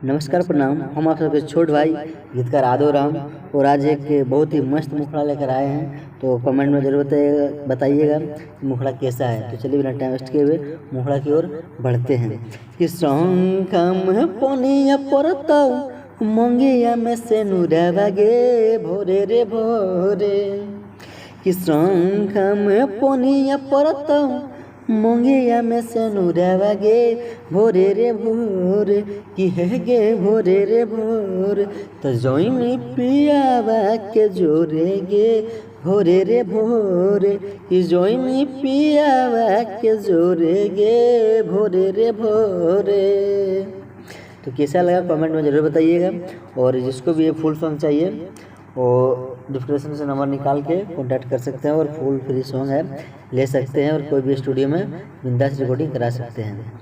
नमस्कार प्रणाम। हम आप सबके छोट भाई गीतकार आदो राम और आज एक बहुत ही मस्त मुखड़ा लेकर आए हैं। तो कमेंट में जरूर बताइएगा मुखड़ा कैसा है। तो चलिए बिना टाइम वेस्ट किए हुए मुखड़ा की ओर बढ़ते हैं। कि शंखम पोनिया परताऊ मंगिया में से नुरावा गे भोरे रे भोरे। कि शंखम पोनिया परताऊ मंगिया में से नुरावा गे भोरे रे भोरे। कि है गे भोरे रे भोरे तो जोइमी पियावा के जोरे गे भोरे रे भोरे। कि जोइमी पियावा के जोरे गे भोरे रे भोरे। तो कैसा लगा कमेंट में ज़रूर बताइएगा। और जिसको भी ये फुल सॉन्ग चाहिए वो डिस्क्रिप्शन से नंबर निकाल के कॉन्टैक्ट कर सकते हैं और फुल फ्री सॉन्ग है ले सकते हैं और कोई भी स्टूडियो में बिंदास रिकॉर्डिंग करा सकते हैं।